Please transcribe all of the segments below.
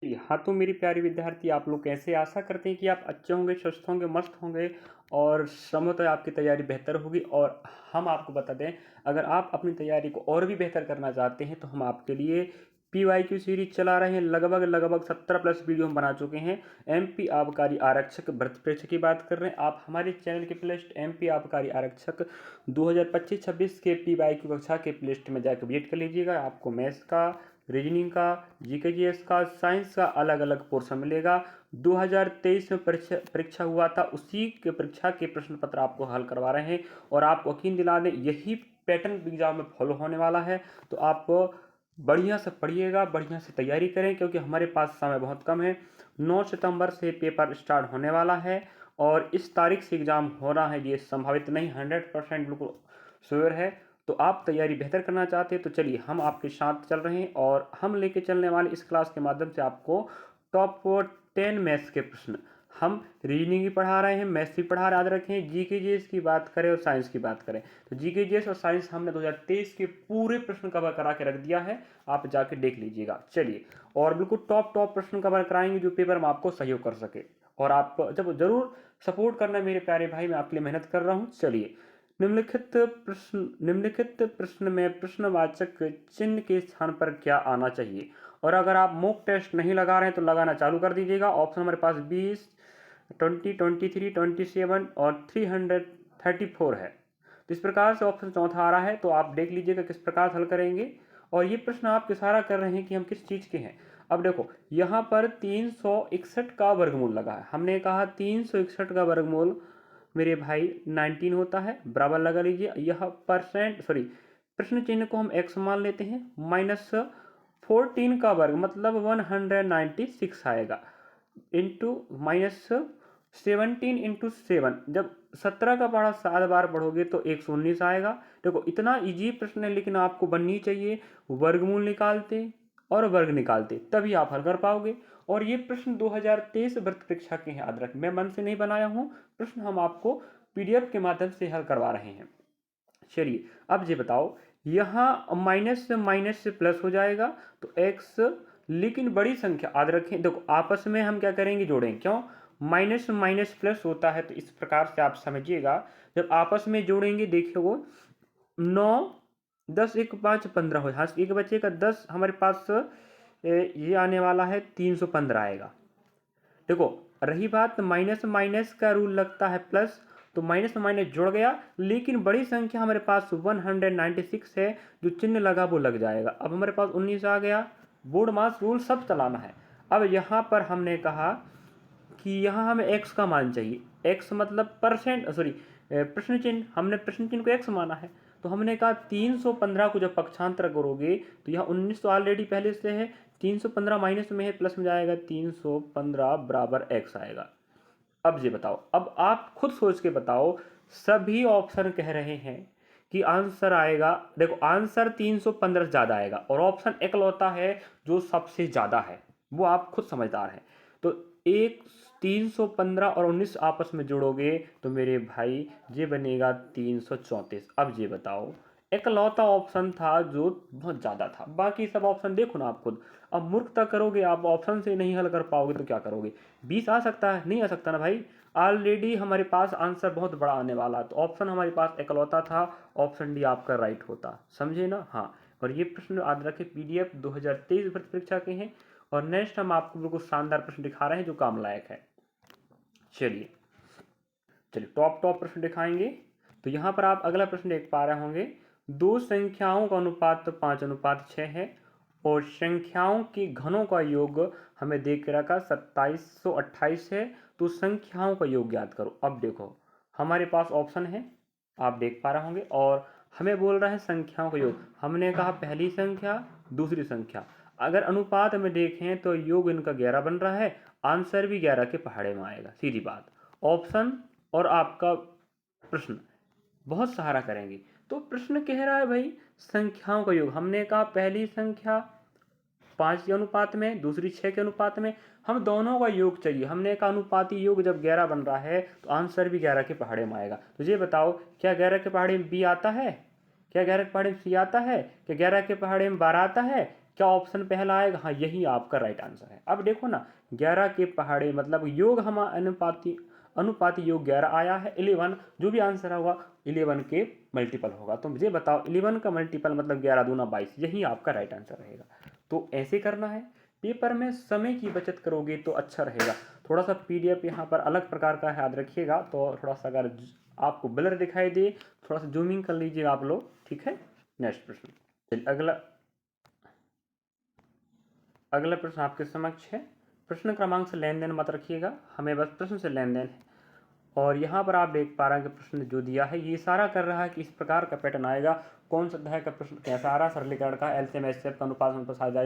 जी, हाँ, तो मेरी प्यारे विद्यार्थी आप लोग कैसे आशा करते हैं कि आप अच्छे होंगे, स्वस्थ होंगे, मस्त होंगे और संभवतः आपकी तैयारी बेहतर होगी। और हम आपको बता दें, अगर आप अपनी तैयारी को और भी बेहतर करना चाहते हैं तो हम आपके लिए PYQ सीरीज चला रहे हैं। लगभग लगभग 17 प्लस वीडियो हम बना चुके हैं। MP आबकारी आरक्षक भर्ती परीक्षा की बात कर रहे हैं। आप हमारे चैनल के प्लेलिस्ट MP आबकारी आरक्षक 2025-26 के PYQ कक्षा के प्लेलिस्ट में जाकर विजिट कर लीजिएगा। आपको मैथ्स का, रीजनिंग का, GK/GS का, साइंस का अलग अलग पोर्शन मिलेगा। 2023 में परीक्षा हुआ था, उसी के परीक्षा के प्रश्न पत्र आपको हल करवा रहे हैं। और आपको यकीन दिला दें, यही पैटर्न एग्जाम में फॉलो होने वाला है। तो आप बढ़िया से पढ़िएगा, बढ़िया से तैयारी करें, क्योंकि हमारे पास समय बहुत कम है। 9 सितंबर से पेपर स्टार्ट होने वाला है और इस तारीख से एग्ज़ाम हो रहा है, ये संभावित नहीं, 100% बिल्कुल श्योर है। तो आप तैयारी बेहतर करना चाहते हैं तो चलिए हम आपके साथ चल रहे हैं और हम लेके चलने वाले इस क्लास के माध्यम से आपको टॉप 10 मैथ्स के प्रश्न, हम रीजनिंग भी पढ़ा रहे हैं, मैथ्स भी पढ़ा रहे हैं। याद रखें, GK/GS की बात करें और साइंस की बात करें तो GK/GS और साइंस हमने 2023 के पूरे प्रश्न कवर करा के रख दिया है, आप जाके देख लीजिएगा। चलिए, और बिल्कुल टॉप प्रश्न कवर कराएंगे जो पेपर में आपको सहयोग कर सके। और आप जब जरूर सपोर्ट करना मेरे प्यारे भाई, मैं आपके लिए मेहनत कर रहा हूँ। चलिए, निम्नलिखित प्रश्न में प्रश्नवाचक चिन्ह के स्थान पर क्या आना चाहिए। और अगर आप मॉक टेस्ट नहीं लगा रहे हैं तो लगाना चालू कर दीजिएगा। ऑप्शन हमारे पास 20, 20, 23, 27 और 334 है। तो इस प्रकार से ऑप्शन चौथा आ रहा है, तो आप देख लीजिएगा किस प्रकार से हल करेंगे। और ये प्रश्न आप इशारा कर रहे हैं कि हम किस चीज़ के हैं। अब देखो, यहाँ पर 361 का वर्गमूल लगा है। हमने कहा 361 का वर्गमूल मेरे भाई 19 होता है, बराबर लगा लीजिए। यह प्रश्न चिन्ह को हम x मान लेते हैं, माइनस 14 का वर्ग मतलब 196 आएगा, इंटू माइनस 17 इंटू 7, जब 17 का पढ़ा 7 बार पढ़ोगे तो 119 आएगा। देखो, इतना इजी प्रश्न है, लेकिन आपको बननी चाहिए वर्गमूल निकालते और वर्ग निकालते, तभी आप हल कर पाओगे। और ये प्रश्न 2023 वृत्त परीक्षा के हैं, याद रख, मैं मन से नहीं बनाया हूँ प्रश्न, हम आपको PDF के माध्यम से हल करवा रहे हैं। चलिए, अब ये बताओ, यहाँ माइनस से माइनस से प्लस हो जाएगा तो x, लेकिन बड़ी संख्या याद रखें। देखो, आपस में हम क्या करेंगे, जोड़ेंगे। क्यों? माइनस माइनस प्लस होता है, तो इस प्रकार से आप समझिएगा। जब आपस में जोड़ेंगे, देखिए वो 9, 10, 1, 5, 15 हो, हाँ, एक बच्चे का 10, हमारे पास ये आने वाला है 315 आएगा। देखो, रही बात माइनस माइनस का रूल लगता है प्लस, तो माइनस माइनस जुड़ गया, लेकिन बड़ी संख्या हमारे पास 196 है, जो चिन्ह लगा वो लग जाएगा। अब हमारे पास 19 आ गया। बोर्ड मास रूल सब चलाना है। अब यहाँ पर हमने कहा कि यहाँ हमें x का मान चाहिए। x मतलब प्रश्न चिन्ह, हमने प्रश्न चिन्ह को x माना है, तो हमने कहा 315 को जब पक्षांतर करोगे तो यहाँ 19 तो ऑलरेडी पहले से है, 315 माइनस में है, प्लस में जाएगा, 315 बराबर x आएगा। अब ये बताओ, अब आप खुद सोच के बताओ, सभी ऑप्शन कह रहे हैं कि आंसर आएगा। देखो, आंसर 315 ज़्यादा आएगा और ऑप्शन एकलौता है जो सबसे ज़्यादा है, वो आप खुद समझदार हैं। तो एक 315 और 19 आपस में जोड़ोगे तो मेरे भाई ये बनेगा 334। अब ये बताओ, एकलौता ऑप्शन था जो बहुत ज़्यादा था, बाकी सब ऑप्शन देखो ना आप खुद। अब मूर्खता करोगे, आप ऑप्शन से नहीं हल कर पाओगे तो क्या करोगे? 20 आ सकता है, नहीं आ सकता ना भाई। ऑलरेडी हमारे पास आंसर बहुत बड़ा आने वाला है, तो ऑप्शन हमारे पास एकलौता था, ऑप्शन डी आपका राइट होता, समझे ना? हाँ। और ये प्रश्न याद रखें, PDF 2023 भर्ती परीक्षा के हैं। और नेक्स्ट हम आपको बिल्कुल शानदार प्रश्न दिखा रहे हैं जो काम लायक है। चलिए चलिए, टॉप प्रश्न दिखाएंगे। तो यहाँ पर आप अगला प्रश्न देख पा रहे होंगे, दो संख्याओं का अनुपात 5:6 है और संख्याओं के घनों का योग हमें देख के रखा 2728 है, तो संख्याओं का योग ज्ञात करो। अब देखो, हमारे पास ऑप्शन है, आप देख पा रहे होंगे, और हमें बोल रहा है संख्याओं का योग। हमने कहा पहली संख्या, दूसरी संख्या, अगर अनुपात में देखें तो योग इनका 11 बन रहा है, आंसर भी 11 के पहाड़े में आएगा, सीधी बात। ऑप्शन और आपका प्रश्न बहुत सहारा करेंगे। तो प्रश्न कह रहा है भाई संख्याओं का योग, हमने कहा पहली संख्या 5 के अनुपात में, दूसरी 6 के अनुपात में, हम दोनों का योग चाहिए। हमने कहा अनुपाती योग जब 11 बन रहा है तो आंसर भी 11 के पहाड़े में आएगा। तो ये बताओ, क्या 11 के पहाड़े में बी आता है? क्या 11 के पहाड़े में सी आता है? क्या 11 के पहाड़े में 12 आता है? क्या ऑप्शन पहला आएगा? हाँ, यही आपका राइट आंसर है। अब देखो ना, 11 के पहाड़े मतलब योग हम अनुपाती योग 11 आया है। 11 जो भी आंसर होगा 11 के मल्टीपल होगा। तो मुझे बताओ 11 का मल्टीपल मतलब 11 दूना 22, यही आपका राइट आंसर रहेगा। तो ऐसे करना है। पेपर में समय की बचत करोगे तो अच्छा रहेगा। थोड़ा सा पीडीएफ यहाँ पर अलग प्रकार का याद रखिएगा, तो थोड़ा सा अगर आपको ब्लर दिखाई दे थोड़ा सा जूमिंग कर लीजिएगा आप लोग, ठीक है। नेक्स्ट प्रश्न, चलिए अगला प्रश्न आपके समक्ष है। प्रश्न क्रमांक से लेन देन मत रखिएगा, हमें बस प्रश्न से लेन देन है। और यहाँ पर आप देख पा रहे हैं कि प्रश्न जो दिया है ये इशारा कर रहा है कि इस प्रकार का पैटर्न आएगा। कौन सा अध्याय का प्रश्न कैसा आ रहा है? सरलीकरण का, एलसीएम एचसीएफ का, अनुपात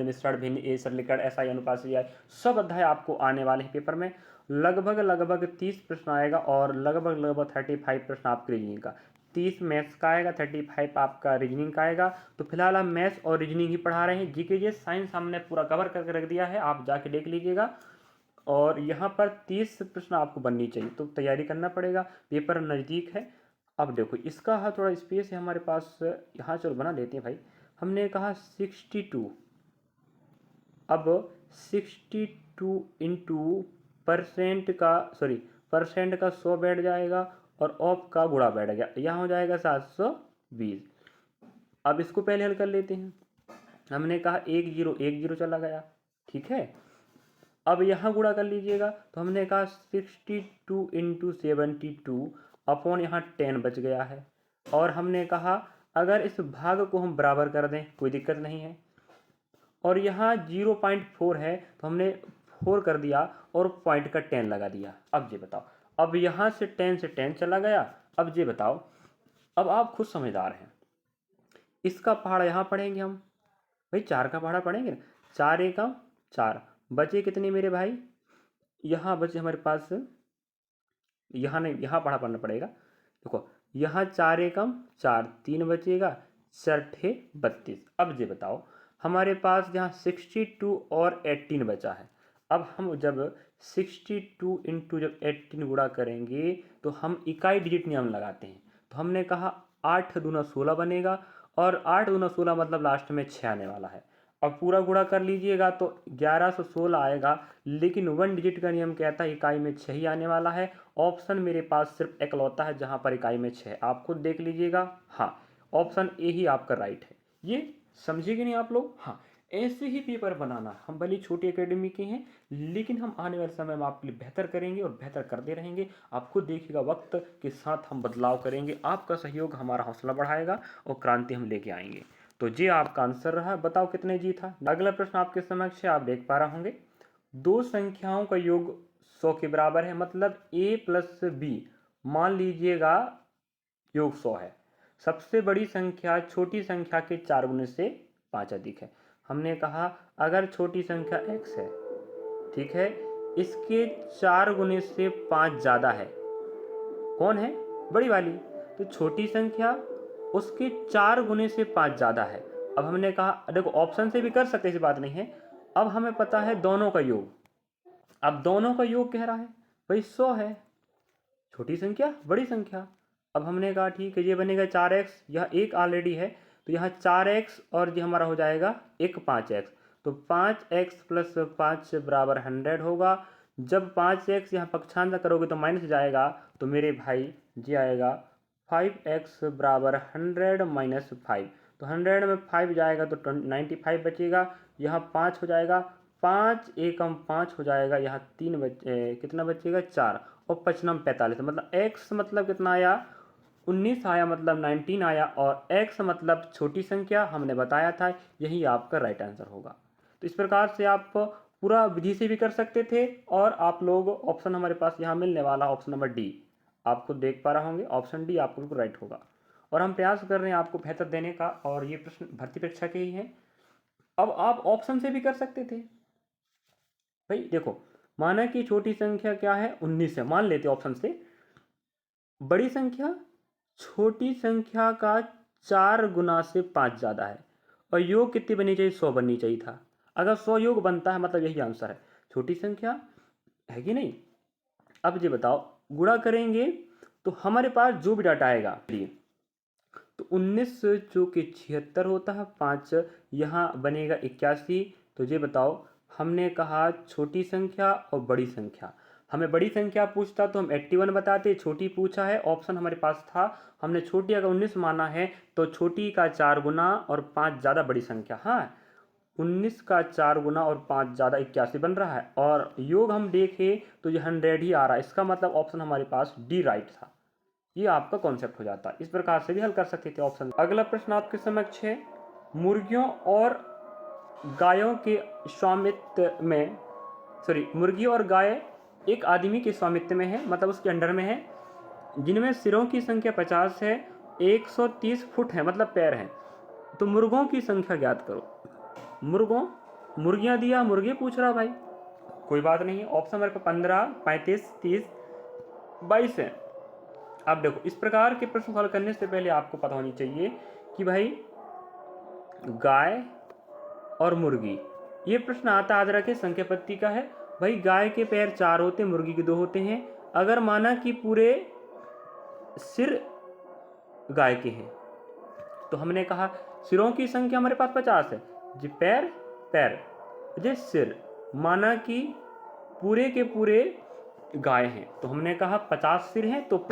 मिश्रण भिन्न, ए सरलीकरण, एसआई अनुपात सी आई, सब अध्याय आपको आने वाले हैं पेपर में। लगभग 30 प्रश्न आएगा और लगभग 35 प्रश्न आपके रीजनिंग का। 30 मैथ्स का आएगा, 35 आपका रीजनिंग का आएगा। तो फिलहाल हम मैथ्स और रीजनिंग ही पढ़ा रहे हैं। जीके जी साइंस हमने पूरा कवर करके रख दिया है, आप जाके देख लीजिएगा। और यहाँ पर 30 प्रश्न आपको बननी चाहिए, तो तैयारी करना पड़ेगा, पेपर नज़दीक है। अब देखो इसका थोड़ा स्पेस है हमारे पास, यहाँ चलो बना लेते हैं भाई। हमने कहा 62, अब 62 इंटू परसेंट का 100 बैठ जाएगा और ऑफ का गुणा बैठ गया, यहाँ हो जाएगा 720। अब इसको पहले हल कर लेते हैं। हमने कहा 10 चला गया, ठीक है। अब यहाँ गुणा कर लीजिएगा, तो हमने कहा 62 इंटू 72 अपॉन यहाँ 10 बच गया है। और हमने कहा अगर इस भाग को हम बराबर कर दें कोई दिक्कत नहीं है। और यहाँ 0.4 है तो हमने 4 कर दिया और पॉइंट का 10 लगा दिया। अब ये बताओ, अब यहाँ से 10 चला गया। अब ये बताओ, अब आप खुद समझदार हैं, इसका पहाड़ा यहाँ पढ़ेंगे हम भाई, 4 का पहाड़ा पढ़ेंगे ना। 4 एकम 4 बचे कितने मेरे भाई? यहाँ बचे हमारे पास, यहाँ नहीं, यहाँ पढ़ा पढ़ना पड़ेगा। देखो यहाँ 4 एकम 4, 3 बचेगा, 4 32। अब ये बताओ हमारे पास यहाँ 62 और 18 बचा है। अब हम जब 62 इंटू जब 18 गुणा करेंगे तो हम इकाई डिजिट नियम लगाते हैं। तो हमने कहा 8 दूना 16 बनेगा, और 8 दूना 16 मतलब लास्ट में 6 आने वाला है। अब पूरा गुणा कर लीजिएगा तो 1116 आएगा, लेकिन 1 डिजिट का नियम कहता है इकाई में 6 ही आने वाला है। ऑप्शन मेरे पास सिर्फ एकलौता है जहां पर इकाई में 6, आप खुद देख लीजिएगा। हाँ, ऑप्शन ए ही आपका राइट है। ये समझिए नहीं आप लोग? हाँ, ऐसे ही पेपर बनाना। हम भले छोटी एकेडमी के हैं, लेकिन हम आने वाले समय में आपके लिए बेहतर करेंगे और बेहतर करते रहेंगे। आप खुद देखिएगा, वक्त के साथ हम बदलाव करेंगे, आपका सहयोग हमारा हौसला बढ़ाएगा और क्रांति हम लेके आएंगे। तो ये आपका आंसर रहा। बताओ कितने जी था? अगला प्रश्न आपके समक्ष है, आप देख पा रहे होंगे। दो संख्याओं का योग 100 के बराबर है, मतलब a प्लस बी मान लीजिएगा योग 100 है। सबसे बड़ी संख्या छोटी संख्या के 4 गुने से 5 अधिक है। हमने कहा अगर छोटी संख्या x है, ठीक है, इसके 4 गुने से 5 ज़्यादा है, कौन है? बड़ी वाली। तो छोटी संख्या उसके 4 गुने से 5 ज़्यादा है। अब हमने कहा देखो ऑप्शन से भी कर सकते, ऐसी बात नहीं है। अब हमें पता है दोनों का योग, अब दोनों का योग कह रहा है भाई 100 है, छोटी संख्या बड़ी संख्या। अब हमने कहा ठीक है, ये बनेगा 4x, यह एक ऑलरेडी है तो यहाँ 4x और ये हमारा हो जाएगा एक 5x। तो 5x प्लस 5 बराबर 100 होगा। जब 5x यहाँ पक्षांतर करोगे तो माइनस जाएगा, तो मेरे भाई ये आएगा 5x बराबर 100 माइनस 5। तो 100 में 5 जाएगा तो 95 बचेगा, यहाँ 5 हो जाएगा, 5 एकम 5 हो जाएगा, यहाँ 3 कितना बचेगा? 4, और 5 नम 45, मतलब x मतलब कितना आया? 19 आया, मतलब 19 आया। और x मतलब छोटी संख्या हमने बताया था, यही आपका राइट आंसर होगा। तो इस प्रकार से आप पूरा विधि से भी कर सकते थे, और आप लोग ऑप्शन हमारे पास यहाँ मिलने वाला ऑप्शन नंबर डी, आपको देख पा रहे होंगे, ऑप्शन डी आपको बिल्कुल राइट होगा। और हम प्रयास कर रहे हैं आपको बेहतर देने का, और ये प्रश्न भर्ती परीक्षा के ही हैं। अब आप ऑप्शन से भी कर सकते थे भाई। देखो माना कि छोटी संख्या क्या है? 19 है, मान लेते ऑप्शन से। बड़ी संख्या छोटी संख्या का 4 गुना से 5 ज़्यादा है, और योग कितनी बननी चाहिए? 100 बननी चाहिए था। अगर 100 योग बनता है मतलब यही आंसर है, छोटी संख्या है कि नहीं। अब ये बताओ गुणा करेंगे तो हमारे पास जो भी डाटा आएगा, तो 19 जो कि 76 होता है, 5 यहाँ बनेगा 81। तो ये बताओ, हमने कहा छोटी संख्या और बड़ी संख्या, हमें बड़ी संख्या पूछता तो हम 81 बताते, छोटी पूछा है, ऑप्शन हमारे पास था, हमने छोटी अगर 19 माना है तो छोटी का 4 गुना और 5 ज़्यादा बड़ी संख्या। हाँ, 19 का 4 गुना और 5 ज़्यादा 81 बन रहा है, और योग हम देखें तो ये 100 ही आ रहा है। इसका मतलब ऑप्शन हमारे पास डी राइट था। ये आपका कॉन्सेप्ट हो जाता है। इस प्रकार से भी हल कर सकते थे ऑप्शन। अगला प्रश्न आपके समक्ष है, मुर्गियों और गायों के स्वामित्व में, सॉरी, मुर्गी और गाय एक आदमी के स्वामित्व में है, मतलब उसके अंडर में है, जिनमें सिरों की संख्या 50 है, 130 फुट है, मतलब पैर हैं। तो मुर्गों की संख्या ज्ञात करो। मुर्गियां दिया, मुर्गे पूछ रहा भाई, कोई बात नहीं। ऑप्शन हमारे पास 15, 35, 30, 22 है। अब देखो, इस प्रकार के प्रश्न हल करने से पहले आपको पता होनी चाहिए कि भाई गाय और मुर्गी, ये प्रश्न आता आज रखे संख्या पत्ती का है। भाई गाय के पैर 4 होते हैं, मुर्गी के 2 होते हैं। अगर माना कि पूरे सिर गाय के हैं, तो हमने कहा सिरों की संख्या हमारे पास 50 है, जी पैर पैर जी सिर, माना कि पूरे के पूरे गाय हैं, तो हमने कहा 50 सिर हैं, तो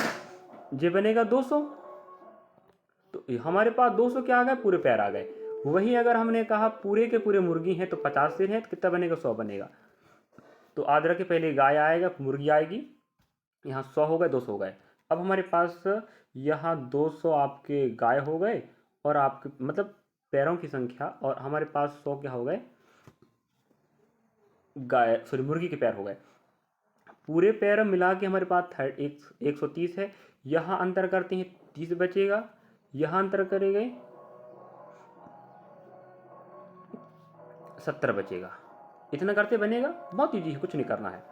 ये बनेगा 200। तो हमारे पास 200 क्या आ गए, पूरे पैर आ गए। वही अगर हमने कहा पूरे के पूरे मुर्गी हैं तो 50 सिर हैं, तो कितना बनेगा, 100 बनेगा। तो आदरा के पहले गाय आएगा, मुर्गी आएगी, यहाँ 100 हो गए, 200 हो गए। अब हमारे पास यहाँ 200 आपके गाय हो गए, और आपके मतलब पैरों की संख्या, और हमारे पास 100 क्या हो गए, गाय सॉरी मुर्गी के पैर हो गए। पूरे पैर मिला के हमारे पास 130 है। यहाँ अंतर करते हैं, 30 बचेगा, यहाँ अंतर करेंगे 70 बचेगा। इतना करते बनेगा, बहुत ईजी है, कुछ नहीं करना है।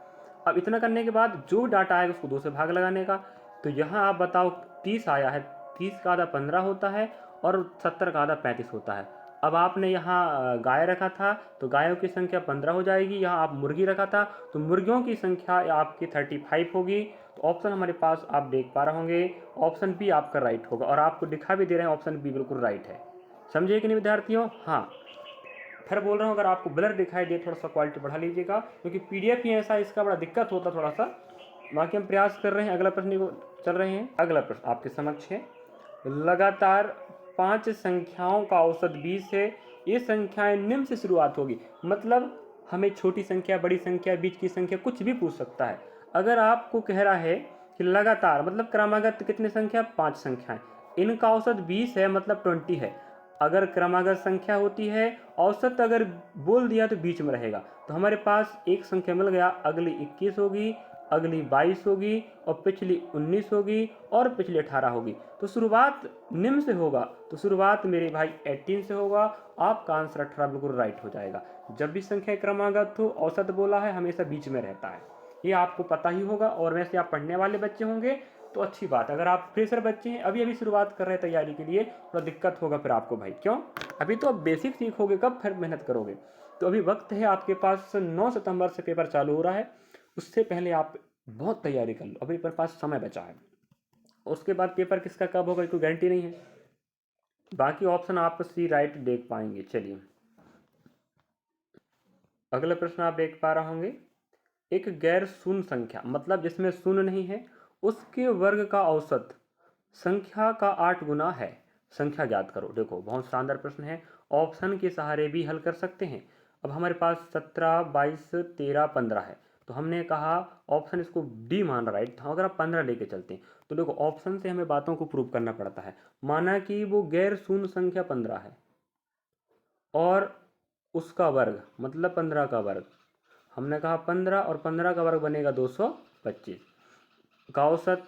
अब इतना करने के बाद जो डाटा आएगा उसको 2 से भाग लगाने का। तो यहाँ आप बताओ, 30 आया है, 30 का आधा 15 होता है, और 70 का आधा 35 होता है। अब आपने यहाँ गाय रखा था तो गायों की संख्या 15 हो जाएगी, यहाँ आप मुर्गी रखा था तो मुर्गियों की संख्या आपकी 35 होगी। तो ऑप्शन हमारे पास आप देख पा रहे होंगे, ऑप्शन बी आपका राइट होगा, और आपको दिखा भी दे रहे हैं ऑप्शन बी बिल्कुल राइट है। समझे कि नहीं विद्यार्थियों? हाँ, फिर बोल रहा हूँ, अगर आपको ब्लर दिखाई दे थोड़ा सा क्वालिटी बढ़ा लीजिएगा, क्योंकि पीडीएफ ही ऐसा, इसका बड़ा दिक्कत होता थोड़ा सा। बाकी हम प्रयास कर रहे हैं। अगला प्रश्न को चल रहे हैं। अगला प्रश्न आपके समक्ष है, लगातार 5 संख्याओं का औसत 20 है, ये संख्याएं निम्न से शुरुआत होगी। मतलब हमें छोटी संख्या, बड़ी संख्या, बीच की संख्या कुछ भी पूछ सकता है। अगर आपको कह रहा है कि लगातार मतलब क्रमागत कितने संख्या, 5 संख्याएं, इनका औसत 20 है, मतलब 20 है। अगर क्रमागत संख्या होती है, औसत अगर बोल दिया तो बीच में रहेगा। तो हमारे पास एक संख्या मिल गया, अगली 21 होगी, अगली 22 होगी, और पिछली 19 होगी, और पिछली 18 होगी। तो शुरुआत निम्न से होगा, तो शुरुआत मेरे भाई 18 से होगा। आपका आंसर 18 बिल्कुल राइट हो जाएगा। जब भी संख्या क्रमागत हो, औसत बोला है, हमेशा बीच में रहता है, ये आपको पता ही होगा। और वैसे आप पढ़ने वाले बच्चे होंगे तो अच्छी बात। अगर आप फ्रेशर बच्चे हैं, अभी अभी शुरुआत कर रहे हैं तैयारी के लिए, थोड़ा दिक्कत होगा फिर आपको भाई। क्यों? अभी तो आप बेसिक सीखोगे, कब फिर मेहनत करोगे? तो अभी वक्त है आपके पास, 9 सितंबर से पेपर चालू हो रहा है, उससे पहले आप बहुत तैयारी कर लो, अभी मेरे पास समय बचा है। उसके बाद पेपर किसका कब होगा कोई गारंटी नहीं है। बाकी ऑप्शन आप सी राइट देख पाएंगे। चलिए, अगला प्रश्न आप देख पा रहे होंगे, एक गैर शून्य संख्या, मतलब जिसमें शून्य नहीं है, उसके वर्ग का औसत संख्या का 8 गुना है, संख्या ज्ञात करो। देखो, बहुत शानदार प्रश्न है, ऑप्शन के सहारे भी हल कर सकते हैं। अब हमारे पास 17, 22, 13, 15 है, तो हमने कहा ऑप्शन इसको डी मान राइट था। अगर आप 15 लेके चलते हैं तो देखो, ऑप्शन से हमें बातों को प्रूव करना पड़ता है। माना कि वो गैर शून्य संख्या 15 है, और उसका वर्ग मतलब 15 का वर्ग, हमने कहा 15, और 15 का वर्ग बनेगा 225 का औसत,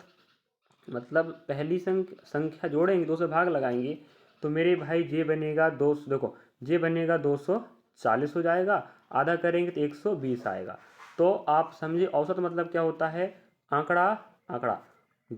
मतलब पहली संख्या जोड़ेंगे, 2 से भाग लगाएंगे, तो मेरे भाई ये बनेगा 2, देखो ये बनेगा 240 हो जाएगा, आधा करेंगे तो 120 आएगा। तो आप समझे औसत मतलब क्या होता है, आंकड़ा आंकड़ा,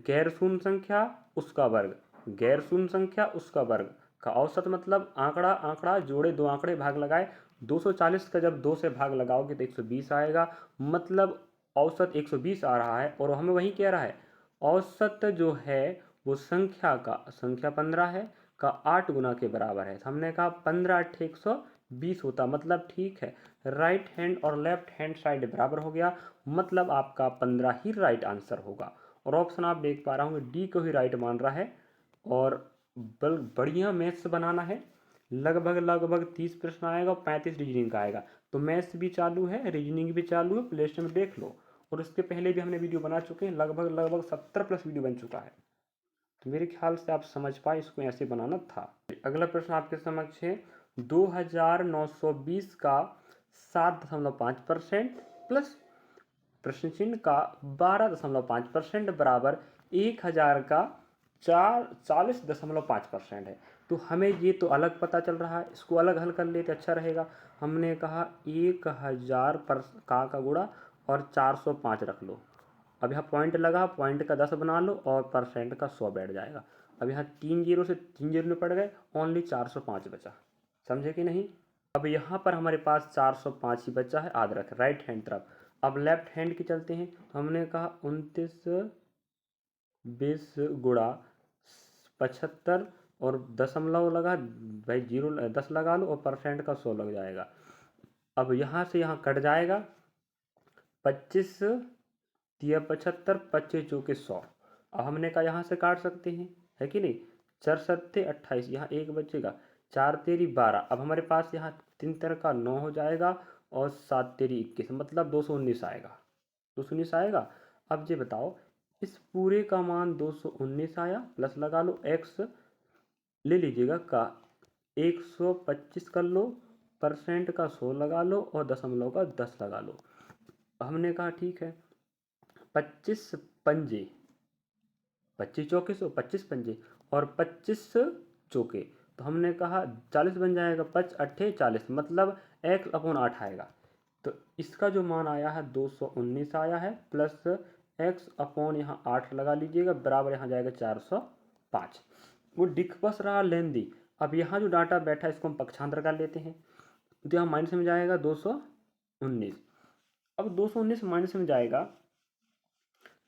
गैर शून्य संख्या उसका वर्ग, गैर शून्य संख्या उसका वर्ग का औसत, मतलब आंकड़ा आंकड़ा जोड़े, 2 आंकड़े भाग लगाए, 240 का जब 2 से भाग लगाओगे तो 120 आएगा, मतलब औसत 120 आ रहा है। और हमें वही कह रहा है, औसत जो है वो संख्या 15 है का 8 गुना के बराबर है। तो हमने कहा 15 8 120 होता, मतलब ठीक है, राइट हैंड और लेफ्ट हैंड साइड बराबर हो गया, मतलब आपका 15 ही राइट आंसर होगा। और ऑप्शन आप देख पा रहे होंगे डी को ही राइट मान रहा है। और बढ़िया मैथ्स बनाना है, लगभग 30 प्रश्न आएगा और 35 रीजनिंग का आएगा। तो मैथ्स भी चालू है, रीजनिंग भी चालू है, प्ले स्टोर में देख लो। और उसके पहले भी हमने वीडियो बना चुके हैं, लगभग 70+ वीडियो बन चुका है। तो मेरे ख्याल से आप समझ पाए, इसको ऐसे बनाना था। अगला प्रश्न आपके समक्ष है 2920 का 7.5% प्लस प्रश्न चिन्ह का 12.5% बराबर 1000 का 40.5% है। तो हमें ये तो अलग पता चल रहा है, इसको अलग हल कर लेते अच्छा रहेगा। हमने कहा 1000 पर का गुणा और 405 रख लो। अब यहाँ पॉइंट लगा, पॉइंट का 10 बना लो और परसेंट का 100 बैठ जाएगा। अब यहाँ 3 जीरो से 3 जीरो में पड़ गए, ओनली 405 बचा। समझे कि नहीं? अब यहाँ पर हमारे पास 405 ही बचा है, याद रख राइट हैंड तरफ। अब लेफ्ट हैंड की चलते हैं। तो हमने कहा 29 20 गुणा 75 और दशमलव लगा भाई, 10 लगा लो और परसेंट का 100 लग जाएगा। अब यहाँ से यहाँ कट जाएगा, 25 तिया 75, 25 चौके 100। अब हमने कहा यहाँ से काट सकते हैं, है कि नहीं? 4 सत्ते 28, यहाँ एक बचेगा, 4 तेरी 12। अब हमारे पास यहाँ 3 तर का 9 हो जाएगा और 7 तेरी 21, मतलब 219 आएगा। 219 आएगा। अब ये बताओ, इस पूरे का मान 219 आया, प्लस लगा लो एक्स ले लीजिएगा का 125 कर लो, परसेंट का 100 लगा लो और दशमलव का 10 लगा लो। हमने कहा ठीक है, 25 पंजे 25 चौके 100, 25 पंजे और 25 चौके, तो हमने कहा 40 बन जाएगा, 5 अट्ठे 40, मतलब x/8 आएगा। तो इसका जो मान आया है 219 आया है, प्लस x/ यहाँ 8 लगा लीजिएगा, बराबर यहाँ जाएगा 405। वो दिख बस रहा लेंदी। अब यहाँ जो डाटा बैठा है इसको हम पक्षांतर कर लेते हैं, तो यहाँ माइनस में जाएगा 219। अब 219 माइनस में जाएगा,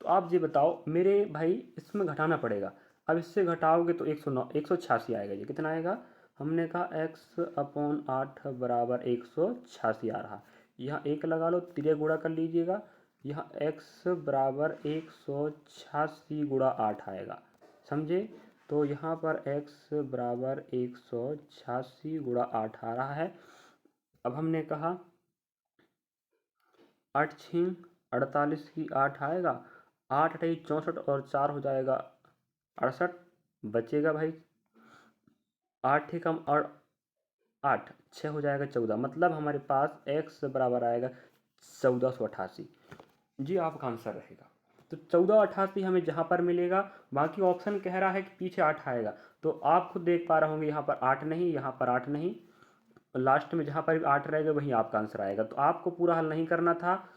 तो आप ये बताओ मेरे भाई, इसमें घटाना पड़ेगा। अब इससे घटाओगे तो 109 186 आएगा। ये कितना आएगा? हमने कहा x/8 बराबर 186 आ रहा। यहाँ 1 लगा लो, तिरे गुणा कर लीजिएगा, यहाँ x बराबर 186 गुणा 8 आएगा। समझे? तो यहाँ पर x बराबर 186 गुणा 8 आ रहा है। अब हमने कहा 8 6 48 की 8 आएगा, 8 अठाई 64 और 4 हो जाएगा 68, बचेगा भाई 8 ही कम और 8 6 हो जाएगा 14, मतलब हमारे पास x बराबर आएगा 1488। जी आपका आंसर रहेगा। तो 1488 हमें जहाँ पर मिलेगा, बाकी ऑप्शन कह रहा है कि पीछे 8 आएगा, तो आप खुद देख पा रहे होंगे यहाँ पर 8 नहीं, यहाँ पर 8 नहीं, लास्ट में जहाँ पर 8 रहेगा वहीं आपका आंसर आएगा। तो आपको पूरा हल नहीं करना था,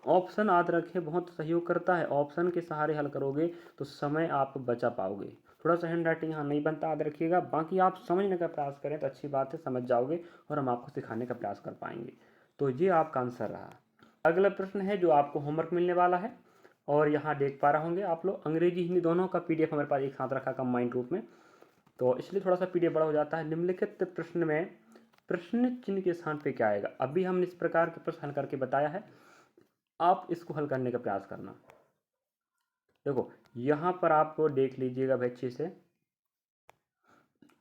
ऑप्शन याद रखें, बहुत सहयोग करता है। ऑप्शन के सहारे हल करोगे तो समय आप बचा पाओगे। थोड़ा सा हैंड राइटिंग यहाँ नहीं बनता, याद रखिएगा। बाकी आप समझने का प्रयास करें तो अच्छी बात है, समझ जाओगे और हम आपको सिखाने का प्रयास कर पाएंगे। तो ये आपका आंसर रहा। अगला प्रश्न है जो आपको होमवर्क मिलने वाला है, और यहाँ देख पा रहे होंगे आप लोग, अंग्रेजी हिंदी दोनों का PDF हमारे पास एक साथ रखा कंबाइंड रूप में, तो इसलिए थोड़ा सा PDF बड़ा हो जाता है। निम्नलिखित प्रश्न में प्रश्न चिन्ह के स्थान पे क्या आएगा? अभी हमने इस प्रकार के प्रश्न हल करके बताया है, आप इसको हल करने का प्रयास करना। देखो यहाँ पर आप देख लीजिएगा भाई अच्छे से,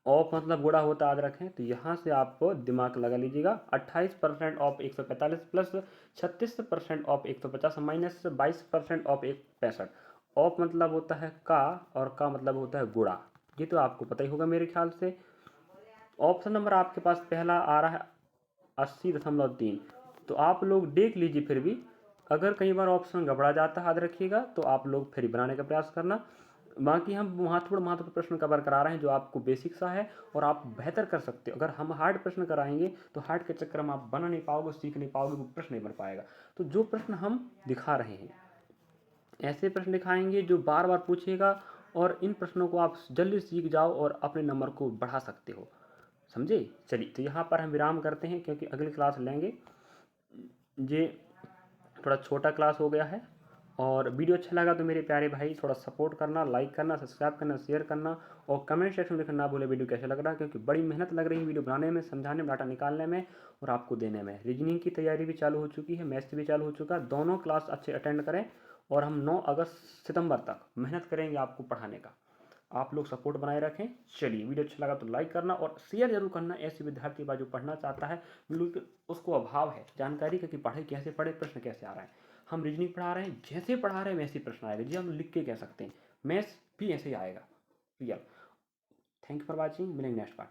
ऑफ मतलब गुणा होता याद रखें, तो यहाँ से आप दिमाग लगा लीजिएगा। 28% of 145 plus 36% of 150 minus 22% of 165। Of मतलब होता है का और का मतलब होता है गुणा, ये तो आपको पता ही होगा मेरे ख्याल से। ऑप्शन नंबर आपके पास पहला आ रहा है 80.3, तो आप लोग देख लीजिए। फिर भी अगर कई बार ऑप्शन घबरा जाता है, याद रखिएगा, तो आप लोग फिर बनाने का प्रयास करना। बाकी हम वहाँ थोड़ा महत्वपूर्ण प्रश्न कवर करा रहे हैं जो आपको बेसिक सा है और आप बेहतर कर सकते हो। अगर हम हार्ड प्रश्न कराएंगे तो हार्ड के चक्कर में आप बना नहीं पाओगे, सीख नहीं पाओगे, वो प्रश्न नहीं बन पाएगा। तो जो प्रश्न हम दिखा रहे हैं, ऐसे प्रश्न दिखाएंगे जो बार बार पूछेगा, और इन प्रश्नों को आप जल्दी सीख जाओ और अपने नंबर को बढ़ा सकते हो। समझे? चलिए, तो यहाँ पर हम विराम करते हैं क्योंकि अगली क्लास लेंगे। ये थोड़ा छोटा क्लास हो गया है और वीडियो अच्छा लगा तो मेरे प्यारे भाई थोड़ा सपोर्ट करना, लाइक करना, सब्सक्राइब करना, शेयर करना और कमेंट सेक्शन में लिखना ना भूले वीडियो कैसा लग रहा है, क्योंकि बड़ी मेहनत लग रही है वीडियो बनाने में, समझाने में, डाटा निकालने में और आपको देने में। रीजनिंग की तैयारी भी चालू हो चुकी है, मैथ्स भी चालू हो चुका है। दोनों क्लास अच्छे अटेंड करें और हम 9 अगस्त सितंबर तक मेहनत करेंगे आपको पढ़ाने का। आप लोग सपोर्ट बनाए रखें। चलिए, वीडियो अच्छा लगा तो लाइक करना और शेयर जरूर करना। ऐसे विद्यार्थी जो पढ़ना चाहता है, बिल्कुल उसको अभाव है जानकारी का कि पढ़े कैसे, पढ़े प्रश्न कैसे आ रहा है। हम रीजनिंग पढ़ा रहे हैं, जैसे पढ़ा रहे हैं वैसे ही प्रश्न आएगा जी, हम लिख के कह सकते हैं। मैथ्स भी ऐसे ही आएगा। Real. Thank you for watching, मिलेंगे नेक्स्ट पार्ट।